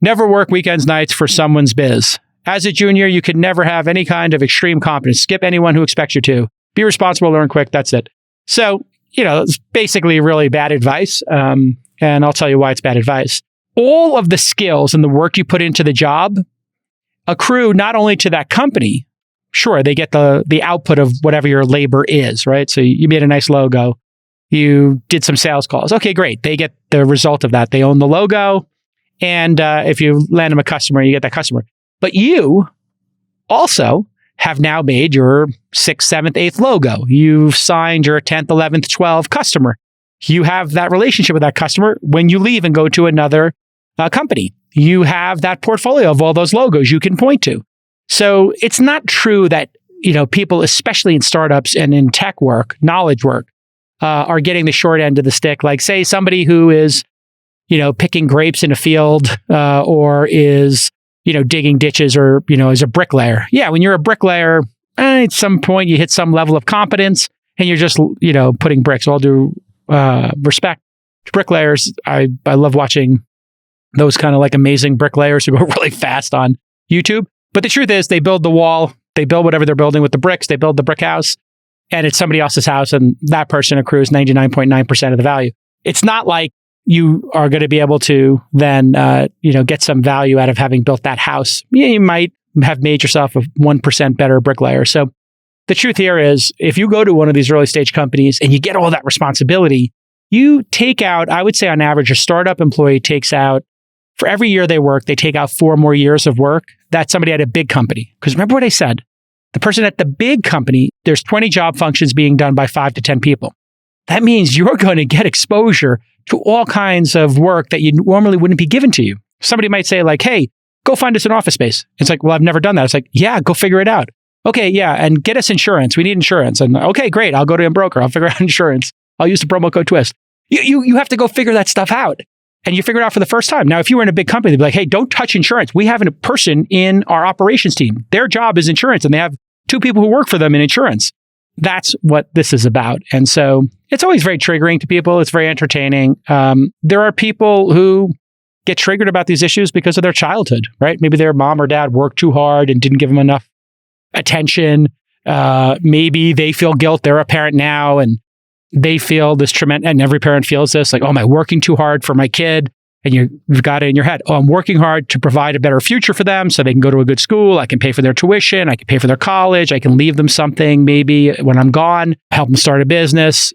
Never work weekends, nights for someone's biz. As a junior, you could never have any kind of extreme competence. Skip anyone who expects you to. Be responsible, learn quick. That's it." So, it's basically really bad advice. And I'll tell you why it's bad advice. All of the skills and the work you put into the job accrue not only to that company. Sure, they get the output of whatever your labor is, right? So you made a nice logo. You did some sales calls. Okay, great. They get the result of that. They own the logo. And if you land them a customer, you get that customer. But you also have now made your 6th, 7th, 8th logo. You've signed your 10th, 11th, 12th customer. You have that relationship with that customer when you leave and go to another company. You have that portfolio of all those logos you can point to. So it's not true that, people, especially in startups and in tech work, knowledge work, are getting the short end of the stick. Like, say, somebody who is, picking grapes in a field or is, digging ditches or, is a bricklayer. Yeah, when you're a bricklayer, at some point you hit some level of competence and you're just, putting bricks. All due respect to bricklayers. I love watching those kind of like amazing bricklayers who go really fast on YouTube. But the truth is they build the wall, they build whatever they're building with the bricks, they build the brick house, and it's somebody else's house, and that person accrues 99.9% of the value. It's not like you are going to be able to then, get some value out of having built that house. Yeah, you might have made yourself a 1% better bricklayer. So the truth here is, if you go to one of these early stage companies and you get all that responsibility, you take out, I would say on average, a startup employee takes out, for every year they work, they take out 4 more years of work. That's somebody at a big company. Because remember what I said, the person at the big company, there's 20 job functions being done by 5 to 10 people. That means you're going to get exposure to all kinds of work that you normally wouldn't be given to you. Somebody might say like, "Hey, go find us an office space." It's like, "Well, I've never done that." It's like, "Yeah, go figure it out." "Okay, yeah, and get us insurance. We need insurance." And "Okay, great. I'll go to Embroker. I'll figure out insurance. I'll use the promo code TWIST." You have to go figure that stuff out. And you figure it out for the first time. Now, if you were in a big company, they'd be like, "Hey, don't touch insurance. We have a person in our operations team. Their job is insurance, and they have 2 people who work for them in insurance." That's what this is about. And so it's always very triggering to people. It's very entertaining. There are people who get triggered about these issues because of their childhood, right? Maybe their mom or dad worked too hard and didn't give them enough attention. Maybe they feel guilt. They're a parent now and they feel this tremendous, and every parent feels this, like, "Oh, am I working too hard for my kid?" And you've got it in your head. "Oh, I'm working hard to provide a better future for them so they can go to a good school. I can pay for their tuition. I can pay for their college. I can leave them something maybe when I'm gone, help them start a business."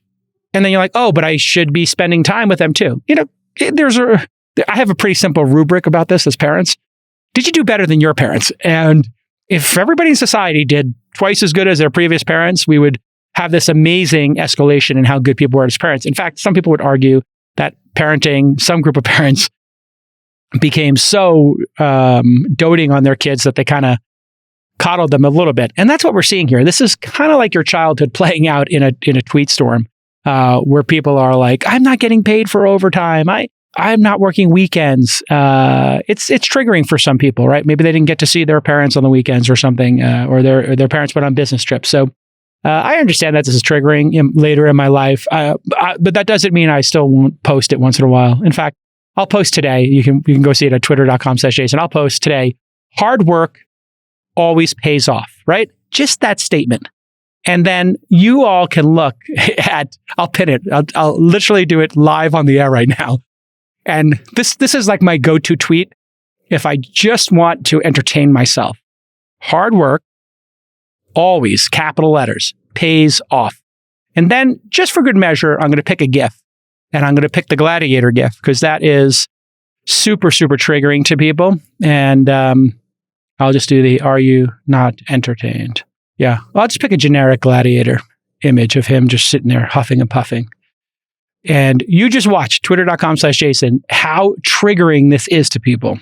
And then you're like, "Oh, but I should be spending time with them too." I have a pretty simple rubric about this as parents. Did you do better than your parents? And if everybody in society did twice as good as their previous parents, we would have this amazing escalation in how good people were as parents. In fact, some people would argue that parenting, some group of parents became so doting on their kids that they kind of coddled them a little bit. And that's what we're seeing here. This is kind of like your childhood playing out in a tweet storm where people are like, "I'm not getting paid for overtime. I'm not working weekends." It's triggering for some people, right? Maybe they didn't get to see their parents on the weekends or something, or their parents went on business trips. So I understand that this is triggering later in my life, but that doesn't mean I still won't post it once in a while. In fact, I'll post today. You can go see it at twitter.com/Jason. I'll post today. Hard work always pays off, right? Just that statement. And then you all can look at, I'll pin it. I'll literally do it live on the air right now. And this is like my go-to tweet if I just want to entertain myself. Hard work, always, capital letters, pays off. And then just for good measure, I'm going to pick a GIF. And I'm going to pick the gladiator GIF because that is super, super triggering to people. And I'll just do the, are you not entertained? Yeah, I'll just pick a generic gladiator image of him just sitting there huffing and puffing. And you just watch twitter.com/Jason, how triggering this is to people.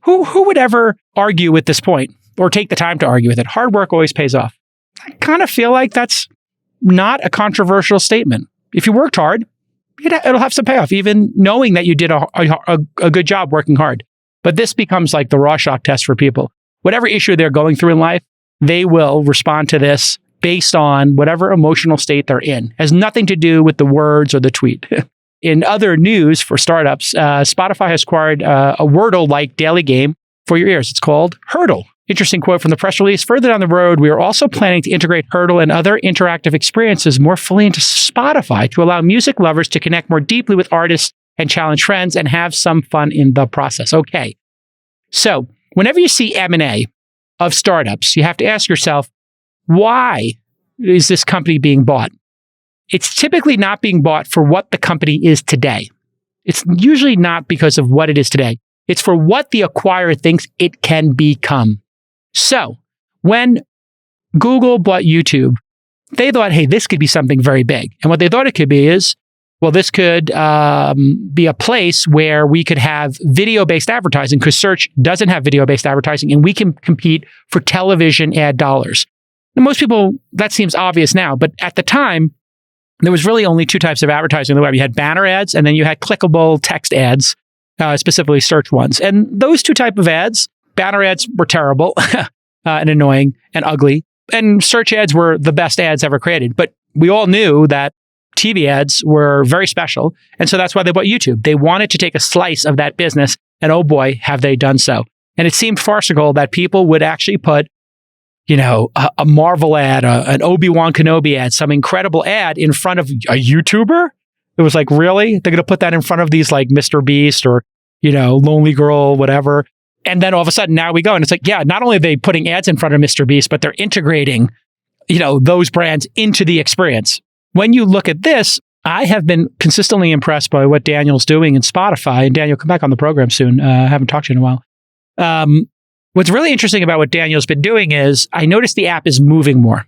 Who would ever argue with this point or take the time to argue with it? Hard work always pays off. I kind of feel like that's not a controversial statement. If you worked hard, it'll have some payoff, even knowing that you did a good job working hard. But this becomes like the Rorschach test for people. Whatever issue they're going through in life, they will respond to this based on whatever emotional state they're in. It has nothing to do with the words or the tweet. In other news for startups, Spotify has acquired a Wordle-like daily game for your ears. It's called Heardle. Interesting quote from the press release. Further down the road, we are also planning to integrate Heardle and other interactive experiences more fully into Spotify to allow music lovers to connect more deeply with artists and challenge friends and have some fun in the process. Okay. So whenever you see M&A of startups, you have to ask yourself, why is this company being bought? It's typically not being bought for what the company is today. It's usually not because of what it is today. It's for what the acquirer thinks it can become. So when Google bought YouTube, they thought, hey, this could be something very big. And what they thought it could be is, well, this could be a place where we could have video-based advertising because search doesn't have video-based advertising and we can compete for television ad dollars. Now, most people, that seems obvious now, but at the time, there was really only two types of advertising on the web. You had banner ads and then you had clickable text ads, specifically search ones. And those two type of ads, banner ads were terrible and annoying and ugly. And search ads were the best ads ever created. But we all knew that TV ads were very special. And so that's why they bought YouTube. They wanted to take a slice of that business. And oh boy, have they done so. And it seemed farcical that people would actually put, a Marvel ad, an Obi-Wan Kenobi ad, some incredible ad in front of a YouTuber. It was like, really? They're going to put that in front of these like Mr. Beast or, Lonely Girl, whatever. And then all of a sudden now we go and it's like, yeah, not only are they putting ads in front of Mr. Beast, but they're integrating, those brands into the experience. When you look at this, I have been consistently impressed by what Daniel's doing in Spotify. And Daniel, come back on the program soon. I haven't talked to you in a while. What's really interesting about what Daniel's been doing is I noticed the app is moving more.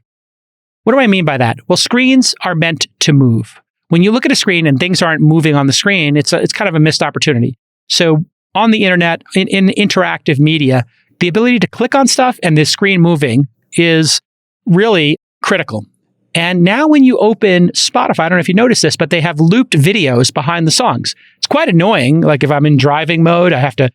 What do I mean by that? Well, screens are meant to move. When you look at a screen and things aren't moving on the screen, it's kind of a missed opportunity. So on the internet, in interactive media, the ability to click on stuff and the screen moving is really critical. And now when you open Spotify, I don't know if you noticed this, but they have looped videos behind the songs. It's quite annoying. Like if I'm in driving mode, I have to,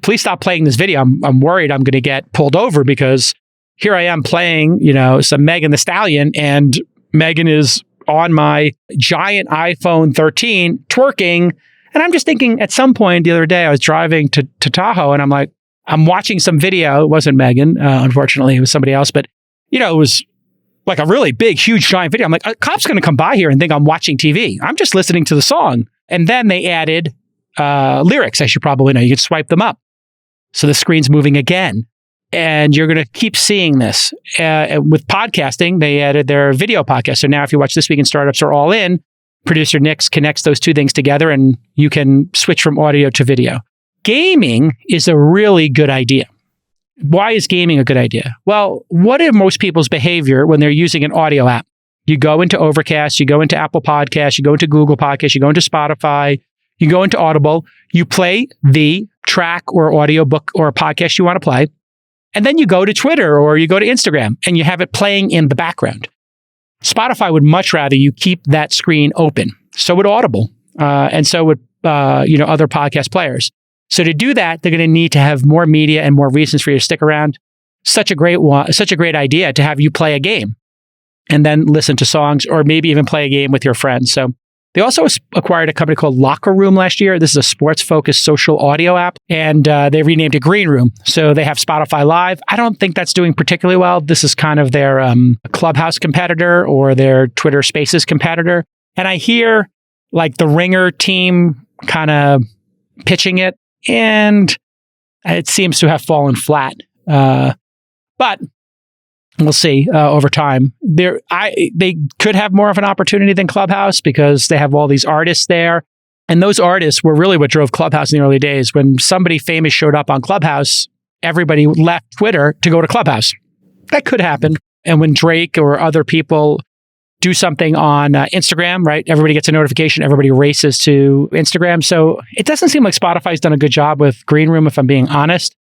please stop playing this video. I'm worried I'm going to get pulled over because here I am playing, some Megan Thee Stallion and Megan is on my giant iPhone 13 twerking. And I'm just thinking at some point the other day, I was driving to Tahoe and I'm like, I'm watching some video. It wasn't Megan, unfortunately, it was somebody else, but it was like a really big, huge, giant video. I'm like, a cop's going to come by here and think I'm watching TV. I'm just listening to the song. And then they added lyrics, as you probably know. You can swipe them up. So the screen's moving again. And you're going to keep seeing this. With podcasting, they added their video podcast. So now if you watch This Week in Startups or All In, producer Nix connects those two things together and you can switch from audio to video. Gaming is a really good idea. Why is gaming a good idea? Well, what are most people's behavior when they're using an audio app? You go into Overcast, you go into Apple Podcasts, you go into Google Podcasts, you go into Spotify, you go into Audible, you play the track or audio book or podcast you want to play, and then you go to Twitter or you go to Instagram and you have it playing in the background. Spotify would much rather you keep that screen open. So would Audible, and so would other podcast players. So to do that, they're going to need to have more media and more reasons for you to stick around. Such a great idea to have you play a game and then listen to songs or maybe even play a game with your friends. So They also acquired a company called Locker Room last year. This is a sports-focused social audio app, and they renamed it Green Room. So they have Spotify Live. I don't think that's doing particularly well. This is kind of their Clubhouse competitor or their Twitter Spaces competitor. And I hear like the Ringer team kind of pitching it, and it seems to have fallen flat. But we'll see over time. They could have more of an opportunity than Clubhouse because they have all these artists there. And those artists were really what drove Clubhouse in the early days. When somebody famous showed up on Clubhouse, everybody left Twitter to go to Clubhouse. That could happen. And when Drake or other people do something on Instagram, right? Everybody gets a notification. Everybody races to Instagram. So it doesn't seem like Spotify's done a good job with Green Room, if I'm being honest.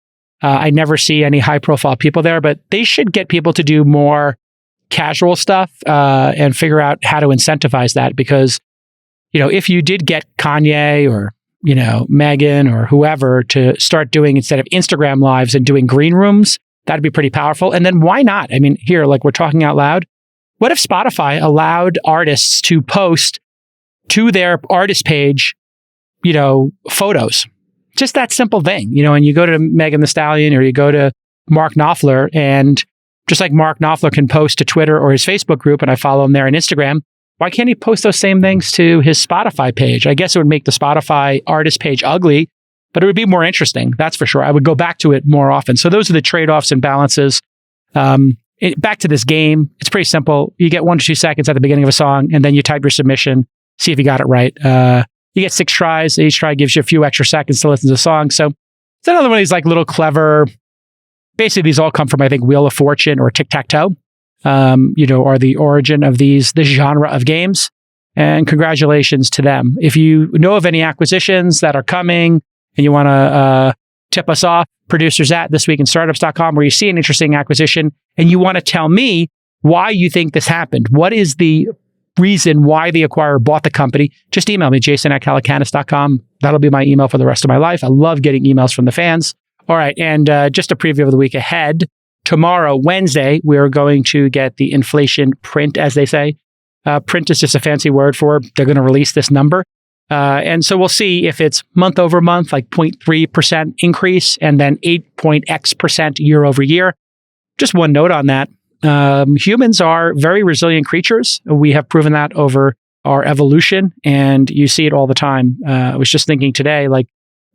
I never see any high-profile people there, but they should get people to do more casual stuff and figure out how to incentivize that. Because, if you did get Kanye or, Megan or whoever to start doing, instead of Instagram lives and doing green rooms, that'd be pretty powerful. And then why not? I mean, here, like we're talking out loud. What if Spotify allowed artists to post to their artist page, photos? Just that simple thing, and you go to Megan Thee Stallion or you go to Mark Knopfler, and just like Mark Knopfler can post to Twitter or his Facebook group, and I follow him there on Instagram, why can't he post those same things to his Spotify page? I guess it would make the Spotify artist page ugly, but it would be more interesting. That's for sure. I would go back to it more often. So those are the trade-offs and balances. Back to this game. It's pretty simple. You get 1 to 2 seconds at the beginning of a song, and then you type your submission, see if you got it right. You get 6 tries. Each try gives you a few extra seconds to listen to the song. So it's another one of these like little clever, basically these all come from, I think, Wheel of Fortune or Tic-Tac-Toe, are the origin of this genre of games. And congratulations to them. If you know of any acquisitions that are coming and you want to tip us off, producers at thisweekinstartups.com, where you see an interesting acquisition and you want to tell me why you think this happened. What is the reason why the acquirer bought the company? Just email me, jason@calacanis.com. That'll be my email for the rest of my life. I love getting emails from the fans. All right. And just a preview of the week ahead. Tomorrow, Wednesday, we're going to get the inflation print, as they say. Print is just a fancy word for they're going to release this number. And so we'll see if it's month over month, like 0.3% increase, and then 8.x% year over year. Just one note on that. Humans are very resilient creatures. We have proven that over our evolution, and you see it all the time. I was just thinking today, like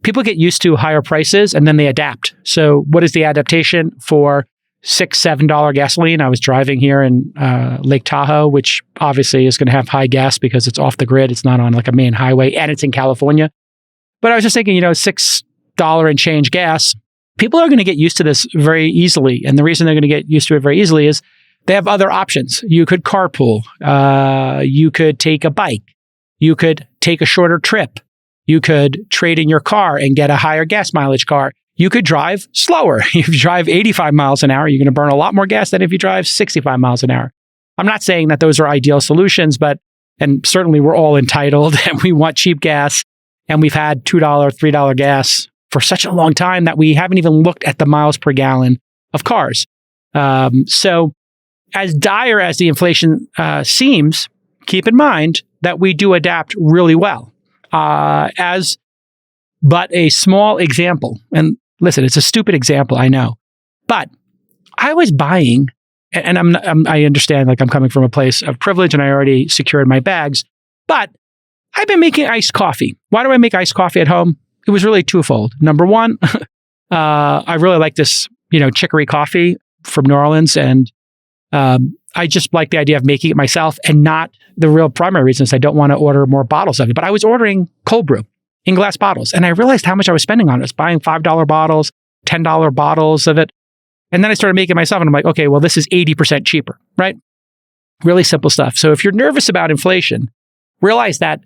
people get used to higher prices and then they adapt. So what is the adaptation for $6, $7 gasoline? I was driving here in Lake Tahoe, which obviously is going to have high gas because it's off the grid. It's not on like a main highway and it's in California. But I was just thinking, $6 and change gas. People are going to get used to this very easily. And the reason they're going to get used to it very easily is they have other options. You could carpool. You could take a bike. You could take a shorter trip. You could trade in your car and get a higher gas mileage car. You could drive slower. If you drive 85 miles an hour, you're going to burn a lot more gas than if you drive 65 miles an hour. I'm not saying that those are ideal solutions, and certainly we're all entitled and we want cheap gas. And we've had $2, $3 gas for such a long time that we haven't even looked at the miles per gallon of cars. So as dire as the inflation seems, keep in mind that we do adapt really well. As but a small example, and listen, it's a stupid example, I know, but I was buying, and I understand, like I'm coming from a place of privilege and I already secured my bags, but I've been making iced coffee. Why do I make iced coffee at home? It was really twofold. Number one, I really like this, chicory coffee from New Orleans, and I just like the idea of making it myself, and not the real primary reason is I don't want to order more bottles of it. But I was ordering cold brew in glass bottles, and I realized how much I was spending on it. I was buying $5 bottles, $10 bottles of it. And then I started making it myself, and I'm like, okay, well, this is 80% cheaper, right? Really simple stuff. So if you're nervous about inflation, realize that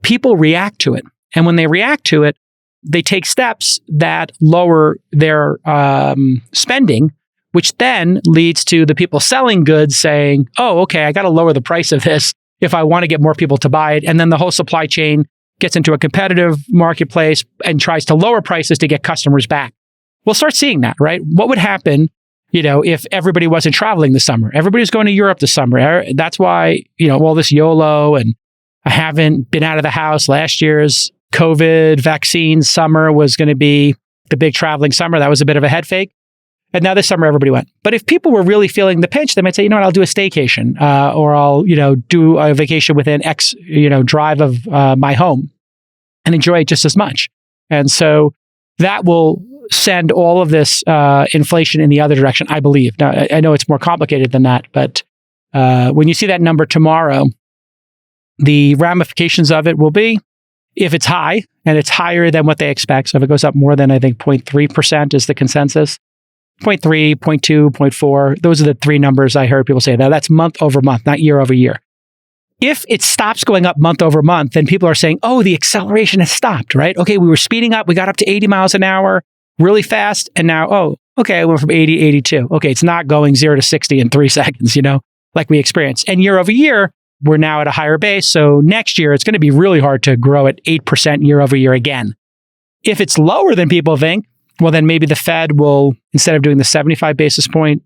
people react to it. And when they react to it, they take steps that lower their spending, which then leads to the people selling goods saying, oh, okay, I got to lower the price of this if I want to get more people to buy it. And then the whole supply chain gets into a competitive marketplace and tries to lower prices to get customers back. We'll start seeing that, right? What would happen, if everybody wasn't traveling this summer? Everybody's going to Europe this summer. That's why, all this YOLO and I haven't been out of the house. Last year's COVID vaccine summer was going to be the big traveling summer. That was a bit of a head fake. And now this summer, everybody went. But if people were really feeling the pinch, they might say, you know what, I'll do a staycation, or I'll, do a vacation within X, drive of my home and enjoy it just as much. And so that will send all of this inflation in the other direction, I believe. Now, I know it's more complicated than that, but when you see that number tomorrow, the ramifications of it will be, if it's high, and it's higher than what they expect, so if it goes up more than, I think, 0.3% is the consensus, 0.3, 0.2, 0.4. Those are the three numbers I heard people say. Now, that's month over month, not year over year. If it stops going up month over month, then people are saying, oh, the acceleration has stopped, right? Okay, we were speeding up. We got up to 80 miles an hour really fast. And now, oh, okay, I went from 80 to 82. Okay, it's not going 0 to 60 in 3 seconds, like we experienced. And year over year, we're now at a higher base. So next year, it's going to be really hard to grow at 8% year over year again. If it's lower than people think, well, then maybe the Fed will, instead of doing the 75 basis point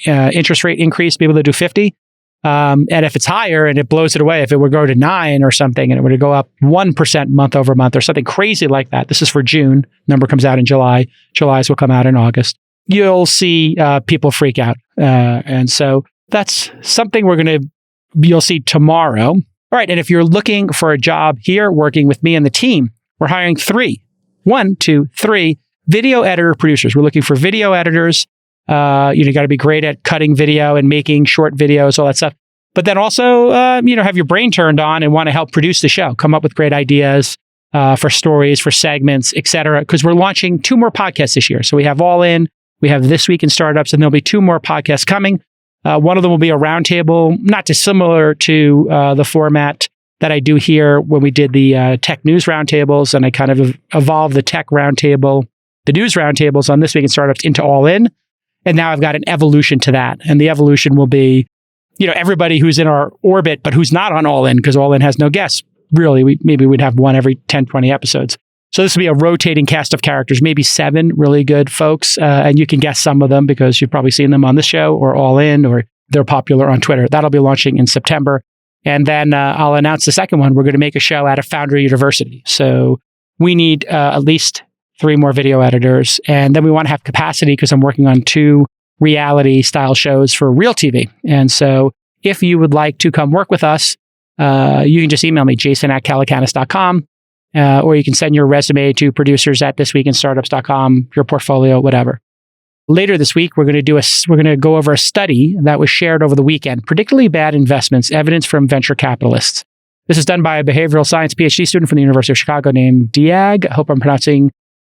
interest rate increase, be able to do 50. And if it's higher and it blows it away, if it would go to 9 or something and it were to go up 1% month over month or something crazy like that, this is for June, number comes out in July, July's will come out in August, you'll see people freak out. And so that's something you'll see tomorrow. All right. And if you're looking for a job here working with me and the team, we're hiring 3 video editor producers. We're looking for video editors. You got to be great at cutting video and making short videos, all that stuff. But then also, have your brain turned on and want to help produce the show, come up with great ideas for stories, for segments, et cetera. Because we're launching 2 more podcasts this year. So we have All In, we have This Week in Startups, and there'll be 2 more podcasts coming. One of them will be a roundtable, not dissimilar to the format that I do here when we did the tech news roundtables, and I kind of evolved the tech roundtable, the news roundtables on This Week in Startups into All In. And now I've got an evolution to that. And the evolution will be, everybody who's in our orbit, but who's not on All In, because All In has no guests. Really, maybe we'd have one every 10, 20 episodes. So this will be a rotating cast of characters, maybe 7 really good folks. And you can guess some of them because you've probably seen them on the show or All In, or they're popular on Twitter. That'll be launching in September. And then I'll announce the second one. We're going to make a show out of Foundry University. So we need at least 3 more video editors. And then we want to have capacity because I'm working on 2 reality style shows for real TV. And so if you would like to come work with us, you can just email me, jason@calacanis.com, or you can send your resume to producers@thisweekinstartups.com, your portfolio, whatever. Later this week, we're going to go over a study that was shared over the weekend, Predictably Bad Investments, Evidence from Venture Capitalists. This is done by a behavioral science PhD student from the University of Chicago named Diag. I hope I'm pronouncing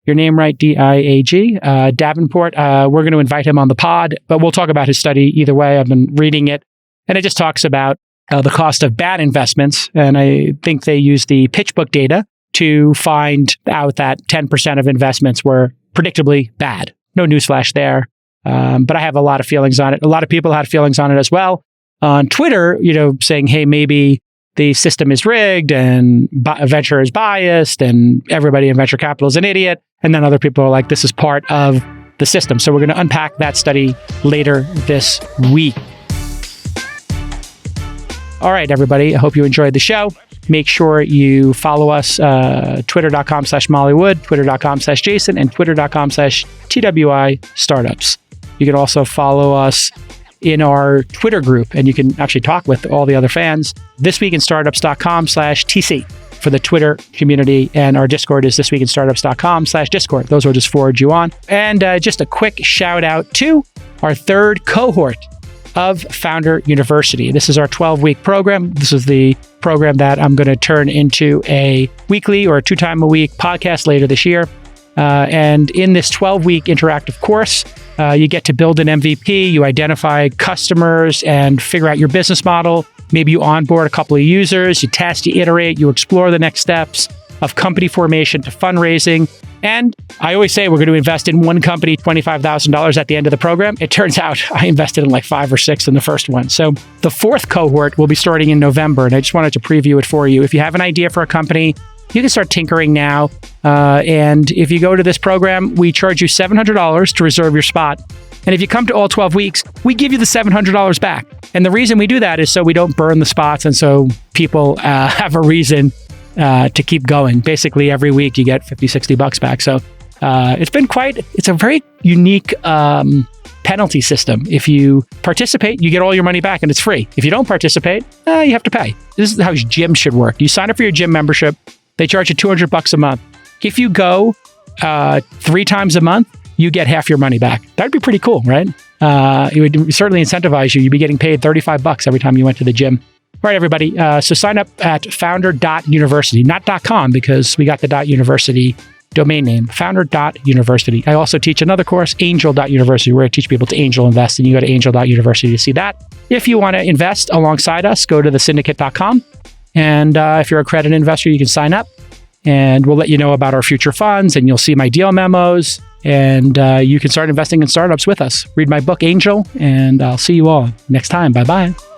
your name right, D-I-A-G, Davenport. We're going to invite him on the pod, but we'll talk about his study either way. I've been reading it, and it just talks about the cost of bad investments. And I think they use the PitchBook data to find out that 10% of investments were predictably bad. No newsflash there. But I have a lot of feelings on it. A lot of people had feelings on it as well. On Twitter, saying, hey, maybe the system is rigged and venture is biased and everybody in venture capital is an idiot. And then other people are like, this is part of the system. So we're going to unpack that study later this week. All right, everybody. I hope you enjoyed the show. Make sure you follow us, twitter.com/Mollywood, twitter.com/Jason, and twitter.com/TWI Startups. You can also follow us in our Twitter group, and you can actually talk with all the other fans. thisweekinstartups.com/TC for the Twitter community, and our Discord is thisweekinstartups.com/Discord. Those will just forward you on. And just a quick shout out to our 3rd cohort of Founder University. This is our 12-week program. This is the program that I'm going to turn into a weekly or 2-time-a-week podcast later this year. And in this 12-week interactive course, you get to build an MVP, you identify customers and figure out your business model. Maybe you onboard a couple of users, you test, you iterate, you explore the next steps of company formation to fundraising. And I always say we're going to invest in one company, $25,000 at the end of the program. It turns out I invested in like 5 or 6 in the first one. So the 4th cohort will be starting in November. And I just wanted to preview it for you. If you have an idea for a company, you can start tinkering now. And if you go to this program, we charge you $700 to reserve your spot. And if you come to all 12 weeks, we give you the $700 back. And the reason we do that is so we don't burn the spots, and so people have a reason to keep going. Basically, every week you get $50-$60 back. So it's a very unique penalty system. If you participate, you get all your money back and it's free. If you don't participate, you have to pay. This is how gym should work. You sign up for your gym membership. They charge you $200 a month. If you go 3 times a month, you get half your money back. That'd be pretty cool, right? It would certainly incentivize you. You'd be getting paid $35 every time you went to the gym. All right, everybody. So sign up at founder.university, not .com, because we got the .university domain name, founder.university. I also teach another course, angel.university, where I teach people to angel invest, and you go to angel.university to see that. If you want to invest alongside us, go to thesyndicate.com. And if you're a accredited investor, you can sign up, and we'll let you know about our future funds, and you'll see my deal memos, and you can start investing in startups with us. Read my book, Angel, and I'll see you all next time. Bye-bye.